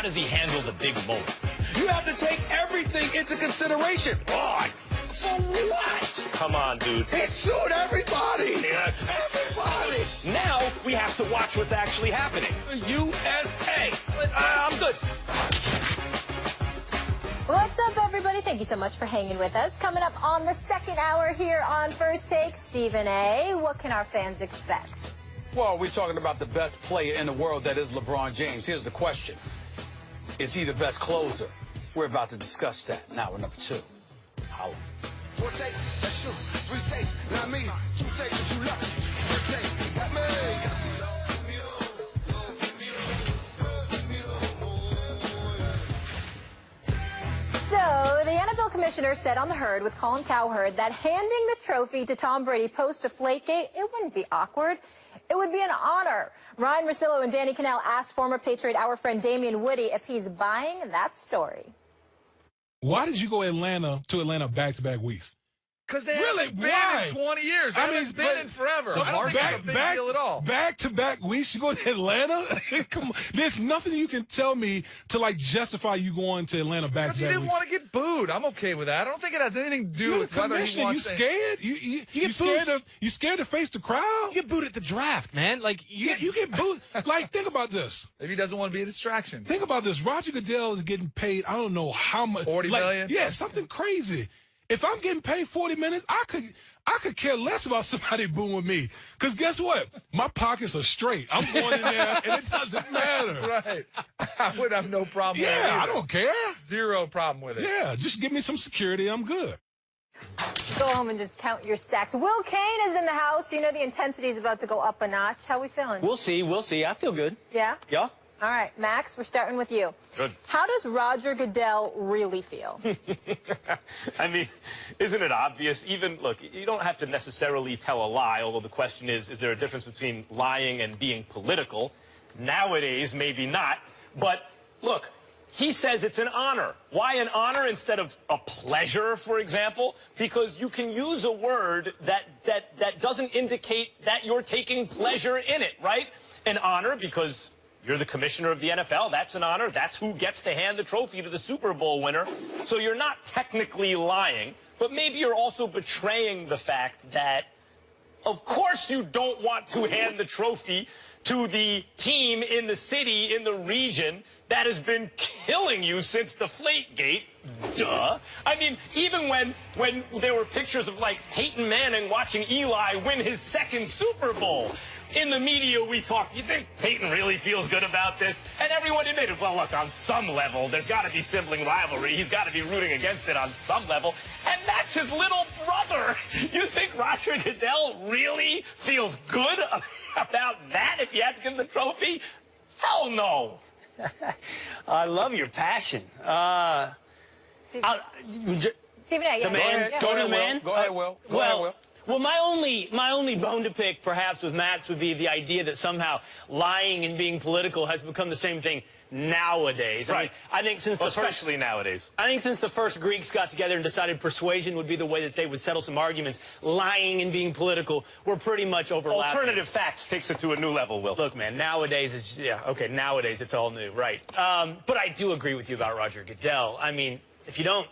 does he handle the big moment? You have to take everything into consideration. Oh, For what? come on, dude. He sued everybody. Yeah. Everybody. Now we have to watch what's actually happening. USA. I'm good. What's up, everybody? Thank you so much for hanging with us. Coming up on the second hour here on First Take, Stephen A. What can our fans expect? Well, we're talking about the best player in the world, that is LeBron James. Here's the question. Is he the best closer? We're about to discuss that now in number 2. Holla. 4 takes, that's you. 3 takes, not me. 2 takes if you lucky. First take, got me. So, the NFL commissioner said on The Herd with Colin Cowherd that handing the trophy to Tom Brady post-Deflategate, it wouldn't be awkward. It would be an honor. Ryan Russillo and Danny Cannell asked former Patriot Hour friend Damian Woody if he's buying that story. Why did you go to Atlanta back-to-back weeks? Because they Really? haven't been Why? in 20 years. I mean, It's been in forever. I don't think it's a big deal at all. Back-to-back weeks, you go to Atlanta? Come on. There's nothing you can tell me to, like, justify you going to Atlanta Because back-to-back he didn't weeks. want to get booed. I'm okay with that. I don't think it has anything to do You're with the whether he commissioner. wants You to. scared? You scared to face the crowd? You get booed at the draft, man. Like You get booed. Like, think about this. Maybe he doesn't want to be a distraction. Think about this. Roger Goodell is getting paid, I don't know how much. 40 million? Yeah, something crazy. If I'm getting paid 40 minutes, I could care less about somebody booing me. Because guess what? My pockets are straight. I'm going in there, and it doesn't matter. Right. I would have no problem with it. Yeah, I either. don't care. Zero problem with it. Yeah, just give me some security. I'm good. Go home and just count your stacks. Will Kane is in the house. You know the intensity is about to go up a notch. How we feeling? We'll see. We'll see. I feel good. Yeah? Yeah? All right, Max, we're starting with you. Good. How does Roger Goodell really feel? I mean, isn't it obvious? Even, look, you don't have to necessarily tell a lie, although the question is there a difference between lying and being political? Nowadays, maybe not. But, look, he says it's an honor. Why an honor instead of a pleasure, for example? Because you can use a word that doesn't indicate that you're taking pleasure in it, right? An honor because you're the commissioner of the NFL. That's an honor. That's who gets to hand the trophy to the Super Bowl winner. So you're not technically lying, but maybe you're also betraying the fact that, of course, you don't want to hand the trophy to the team in the city, in the region, that has been killing you since Deflategate. Duh. I mean, even when there were pictures of, like, Peyton Manning watching Eli win his second Super Bowl, in the media we talked, you think Peyton really feels good about this? And everyone admitted, well, look, on some level, there's got to be sibling rivalry. He's got to be rooting against it on some level. And that's his little brother. You think Roger Goodell really feels good about that if you had to give him the trophy? Hell no. I love your passion. Stephen A, yeah. The man, Yeah. go to the man. Go ahead, Will. Go ahead, Will. Well, my only bone to pick, perhaps, with Max would be the idea that somehow lying and being political has become the same thing nowadays. Right. I think since Especially nowadays. I think since the first Greeks got together and decided persuasion would be the way that they would settle some arguments, lying and being political were pretty much overlapping. Alternative facts takes it to a new level, Will. Look, man, nowadays it's, nowadays it's all new, right? But I do agree with you about Roger Goodell. I mean, if you don't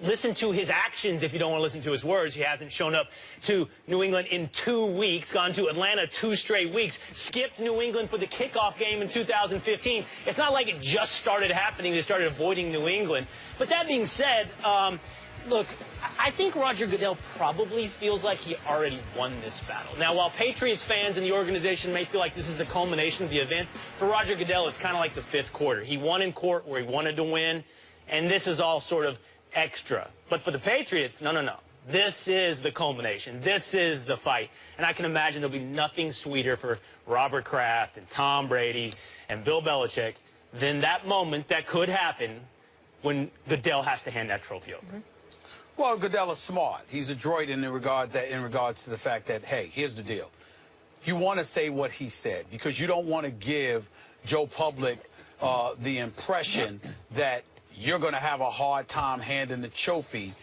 listen to his actions, if you don't want to listen to his words, he hasn't shown up to New England in 2 weeks, gone to Atlanta 2 straight weeks, skipped New England for the kickoff game in 2015. It's not like it just started happening. They started avoiding New England. But that being said, look, I think Roger Goodell probably feels like he already won this battle. Now, while Patriots fans and the organization may feel like this is the culmination of the events, for Roger Goodell, it's kind of like the fifth quarter. He won in court where he wanted to win, and this is all sort of extra. But for the Patriots, no. This is the culmination. This is the fight. And I can imagine there'll be nothing sweeter for Robert Kraft and Tom Brady and Bill Belichick than that moment that could happen when Goodell has to hand that trophy over. Mm-hmm. Well, Goodell is smart. He's adroit in regards to the fact that, hey, here's the deal. You want to say what he said because you don't want to give Joe Public the impression that you're going to have a hard time handing the trophy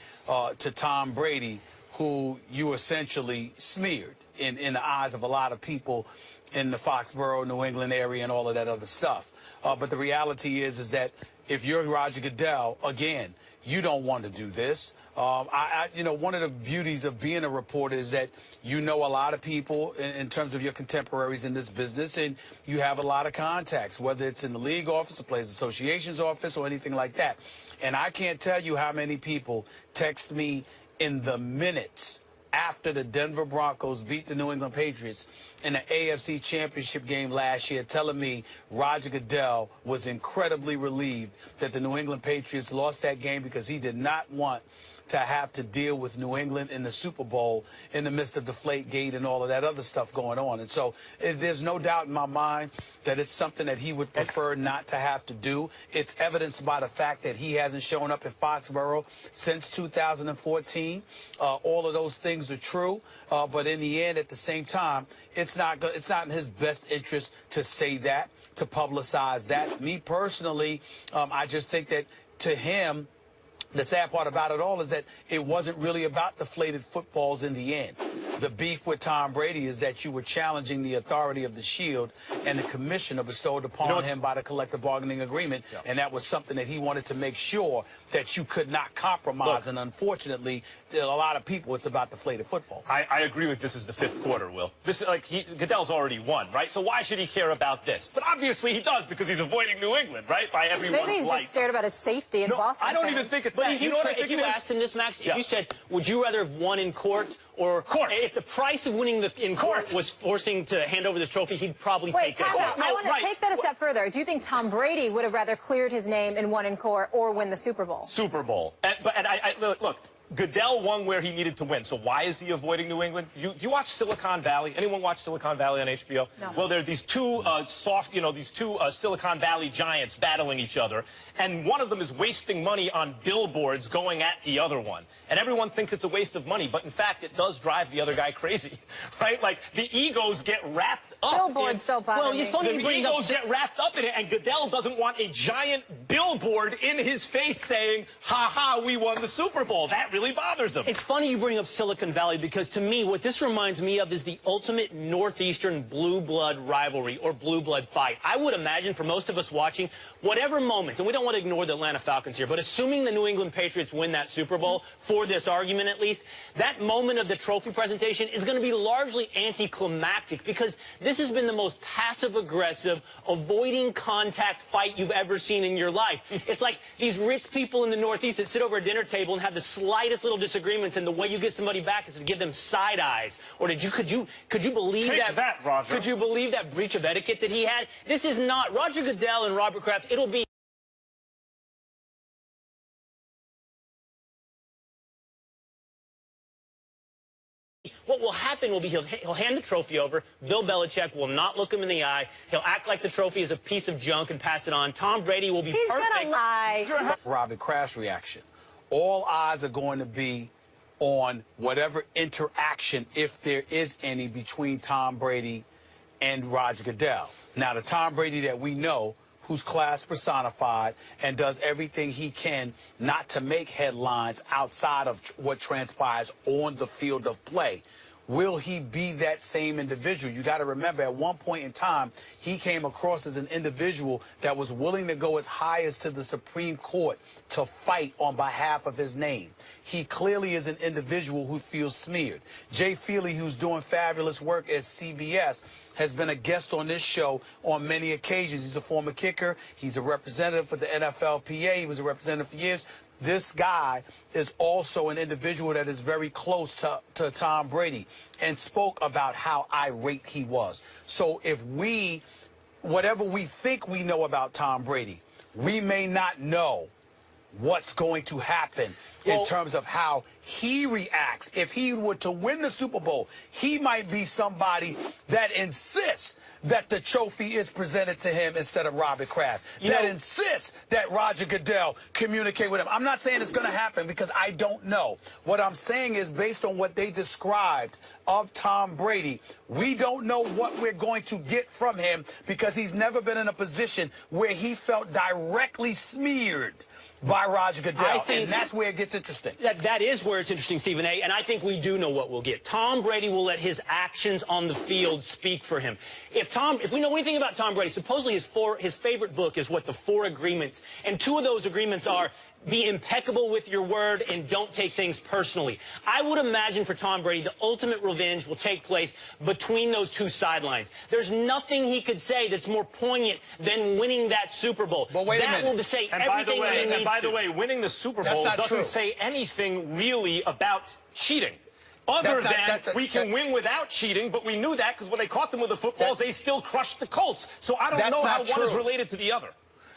to Tom Brady, who you essentially smeared in the eyes of a lot of people in the Foxborough, New England area and all of that other stuff. But the reality is that if you're Roger Goodell, again, you don't want to do this. One of the beauties of being a reporter is that you know a lot of people in terms of your contemporaries in this business, and you have a lot of contacts, whether it's in the league office, the Players Association's office, or anything like that. And I can't tell you how many people text me in the minutes after the Denver Broncos beat the New England Patriots in the AFC Championship game last year, telling me Roger Goodell was incredibly relieved that the New England Patriots lost that game because he did not want to have to deal with New England in the Super Bowl in the midst of Deflategate and all of that other stuff going on. And so there's no doubt in my mind that it's something that he would prefer not to have to do. It's evidenced by the fact that he hasn't shown up in Foxborough since 2014. All of those things are true. But in the end, at the same time, it's not in his best interest to say that, to publicize that. Me personally, I just think that to him, the sad part about it all is that it wasn't really about deflated footballs in the end. The beef with Tom Brady is that you were challenging the authority of the Shield and the commissioner bestowed upon him by the collective bargaining agreement, and that was something that he wanted to make sure that you could not compromise. And unfortunately, a lot of people, it's about deflated footballs. I agree with this is the fifth quarter, Will. This is like Goodell's already won, right? So why should he care about this? But obviously he does because he's avoiding New England, right? By everyone's Maybe he's just scared about his safety in Boston. I don't even think it's But that. if you, if you asked him this, Max, if you said, would you rather have won in court or if the price of winning in court was forcing to hand over this trophy, he'd probably take time that. out. I want to take that a step further. Do you think Tom Brady would have rather cleared his name and won in court or win the Super Bowl? Super Bowl. Look, Goodell won where he needed to win. So why is he avoiding New England? Do you watch Silicon Valley? Anyone watch Silicon Valley on HBO? No. Well, there are these two Silicon Valley giants battling each other, and one of them is wasting money on billboards going at the other one. And everyone thinks it's a waste of money, but in fact, it does drive the other guy crazy, right? Like, the egos get wrapped up. Billboards don't bother me. The egos get wrapped up in it, and Goodell doesn't want a giant billboard in his face saying, ha ha, we won the Super Bowl. That really bothers him. It's funny you bring up Silicon Valley because to me, what this reminds me of is the ultimate Northeastern blue blood rivalry or blue blood fight. I would imagine for most of us watching, whatever moment, and we don't want to ignore the Atlanta Falcons here, but assuming the New England Patriots win that Super Bowl, for this argument at least, that moment of the trophy presentation is going to be largely anticlimactic because this has been the most passive-aggressive, avoiding contact fight you've ever seen in your life. It's like these rich people in the Northeast that sit over a dinner table and have the slightest little disagreements, and the way you get somebody back is to give them side eyes. Or could you believe that, Roger? Could you believe that breach of etiquette that he had? This is not Roger Goodell and Robert Kraft. It'll be what will happen will be he'll hand the trophy over. Bill Belichick will not look him in the eye. He'll act like the trophy is a piece of junk and pass it on. Tom Brady will be perfect. He's gonna lie. Robert Kraft's reaction. All eyes are going to be on whatever interaction, if there is any, between Tom Brady and Roger Goodell. Now, the Tom Brady that we know, who's class personified and does everything he can not to make headlines outside of what transpires on the field of play. Will he be that same individual? You got to remember, at one point in time, he came across as an individual that was willing to go as high as to the Supreme Court to fight on behalf of his name. He clearly is an individual who feels smeared. Jay Feely, who's doing fabulous work at CBS, has been a guest on this show on many occasions. He's a former kicker. He's a representative for the NFLPA. He was a representative for years. This guy is also an individual that is very close to Tom Brady and spoke about how irate he was. So if whatever we think we know about Tom Brady, we may not know what's going to happen in terms of how he reacts. If he were to win the Super Bowl, he might be somebody that insists that the trophy is presented to him instead of Robert Kraft, that insists that Roger Goodell communicate with him. I'm not saying it's going to happen because I don't know. What I'm saying is, based on what they described of Tom Brady, we don't know what we're going to get from him because he's never been in a position where he felt directly smeared by Roger Goodell. think And that's where it gets interesting. That is where it's interesting, Stephen A. And I think we do know what we'll get. Tom Brady will let his actions on the field speak for him. If we know anything about Tom Brady, supposedly his favorite book is what the 4 agreements, and 2 of those agreements are be impeccable with your word and don't take things personally. I would imagine for Tom Brady, the ultimate revenge will take place between those 2 sidelines. There's nothing he could say that's more poignant than winning that Super Bowl. But wait a minute. That will say And everything by the way, that he needs by to. the way, winning the Super That's Bowl not doesn't true. say anything really about cheating. Other That's not- than that- we can win without cheating, but we knew that because when they caught them with the footballs, they still crushed the Colts. So I don't That's know how not one is true. related to the other.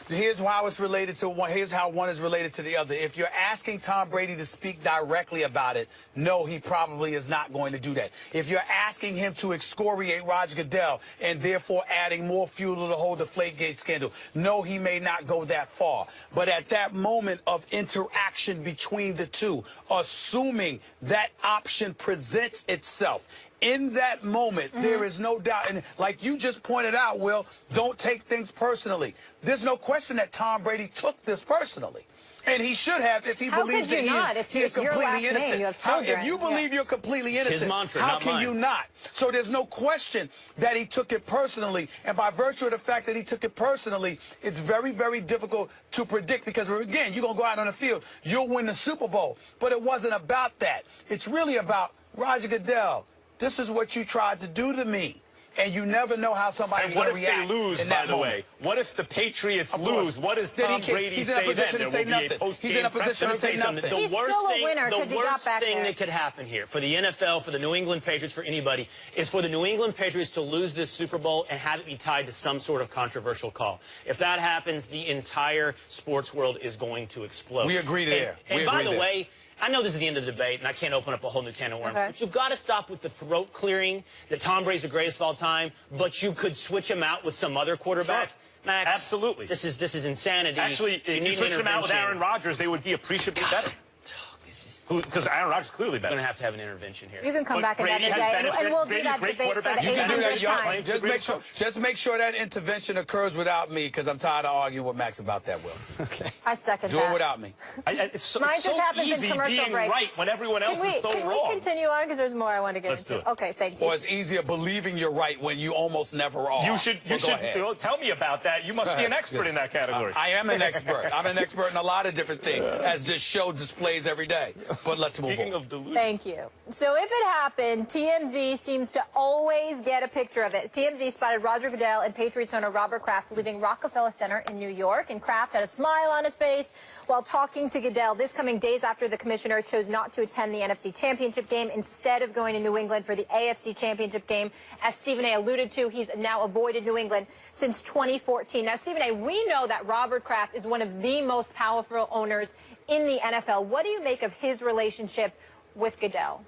Here's how it's related to one. Here's how one is related to the other. If you're asking Tom Brady to speak directly about it, no, he probably is not going to do that. If you're asking him to excoriate Roger Goodell and therefore adding more fuel to the whole Deflategate scandal, no, he may not go that far. But at that moment of interaction between the two, assuming that option presents itself, in that moment, there is no doubt. And like you just pointed out, Will, don't take things personally. There's no question that Tom Brady took this personally. And he should have if he How believes could you not? that It's he is your completely last name. innocent. You have How, children. if you believe you're completely his innocent, mantra, how not can mine. you not? So there's no question that he took it personally. And by virtue of the fact that he took it personally, it's very, very difficult to predict because, again, you're going to go out on the field, you'll win the Super Bowl. But it wasn't about that. It's really about Roger Goodell. This is what you tried to do to me. And you never know how somebody's And going what to if react. they lose, in by that the moment. way? What if the Patriots Of course. lose? What does Then he Tom can't- Brady he's in a say position then? to There say will be a nothing. post-game He's in a press position to say conference. nothing. He's still a winner 'cause he got back there. that could happen here for the NFL, for the New England Patriots, for anybody, is for the New England Patriots to lose this Super Bowl and have it be tied to some sort of controversial call. If that happens, the entire sports world is going to explode. We agree there. And We by agree the there. way, I know this is the end of the debate, and I can't open up a whole new can of worms, Okay. but you've got to stop with the throat clearing that Tom Brady's the greatest of all time, but you could switch him out with some other quarterback. Sure. Max, Absolutely. This is insanity. Actually, if you need switch them out with intervention. Aaron Rodgers, they would be appreciably better. Because Aaron Rodgers is clearly We're better. going to have an intervention here. You can come But back another Brady has day, and benefited. we'll do Brady's that great debate for the quarterback. You can do that 800th young time. lane. Just make sure that intervention occurs without me, because I'm tired of arguing with Max about that, Will. I second Do that. it without me. It's so, Mine it's just so happens in easy commercial being breaks. right when everyone else is so can wrong. we continue on? Because there's more I want to get Let's into. do it. Okay, thank you. Or it's easier believing you're right when you almost never are. You should Well, go ahead. tell me about that. You must Go be an ahead. expert in that category. I am an expert. I'm an expert in a lot of different things, as this show displays every day. But let's move Speaking on. of delusion. Thank you. So if it happened, TMZ seems to always get a picture of it. TMZ spotted Roger Goodell and Patriots owner Robert Kraft leaving Rockefeller Center in New York, and Kraft had a smile on his face while talking to Goodell. This coming days after the commissioner chose not to attend the NFC Championship game instead of going to New England for the AFC Championship game. As Stephen A. alluded to, he's now avoided New England since 2014. Now, Stephen A., we know that Robert Kraft is one of the most powerful owners in the NFL. What do you make of his relationship with Goodell?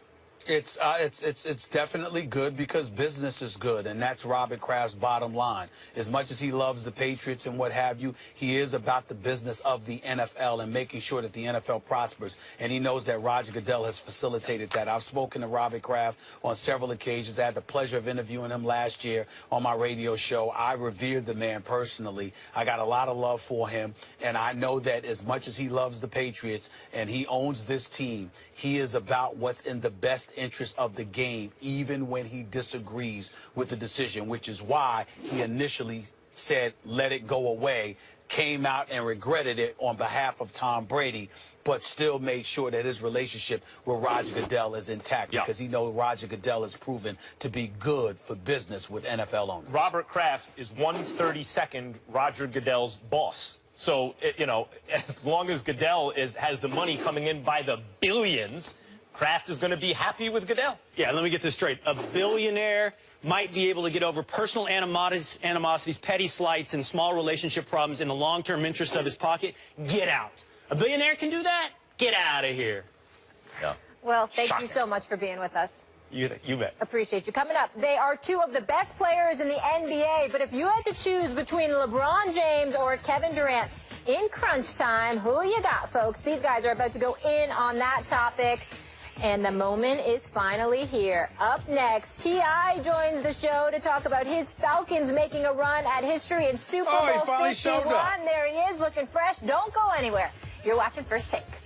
It's definitely good because business is good, and that's Robert Kraft's bottom line. As much as he loves the Patriots and what have you, he is about the business of the NFL and making sure that the NFL prospers. And he knows that Roger Goodell has facilitated that. I've spoken to Robert Kraft on several occasions. I had the pleasure of interviewing him last year on my radio show. I revered the man personally. I got a lot of love for him, and I know that as much as he loves the Patriots and he owns this team, he is about what's in the best interest of the game, even when he disagrees with the decision, which is why he initially said, let it go away, came out and regretted it on behalf of Tom Brady, but still made sure that his relationship with Roger Goodell is intact because he knows Roger Goodell has proven to be good for business with NFL owners. Robert Kraft is 1/32nd Roger Goodell's boss. So, as long as Goodell has the money coming in by the billions, Kraft is going to be happy with Goodell. Yeah, let me get this straight. A billionaire might be able to get over personal animosities, petty slights, and small relationship problems in the long-term interest of his pocket. Get out. A billionaire can do that? Get out of here. Yeah. Well, thank Shocking. you so much for being with us. You bet. Appreciate you. Coming up, they are two of the best players in the NBA, but if you had to choose between LeBron James or Kevin Durant in crunch time, who you got, folks? These guys are about to go in on that topic, and the moment is finally here. Up next, T.I. joins the show to talk about his Falcons making a run at history in Super Oh, he Bowl finally showed 51. up. There he is, looking fresh. Don't go anywhere. You're watching First Take.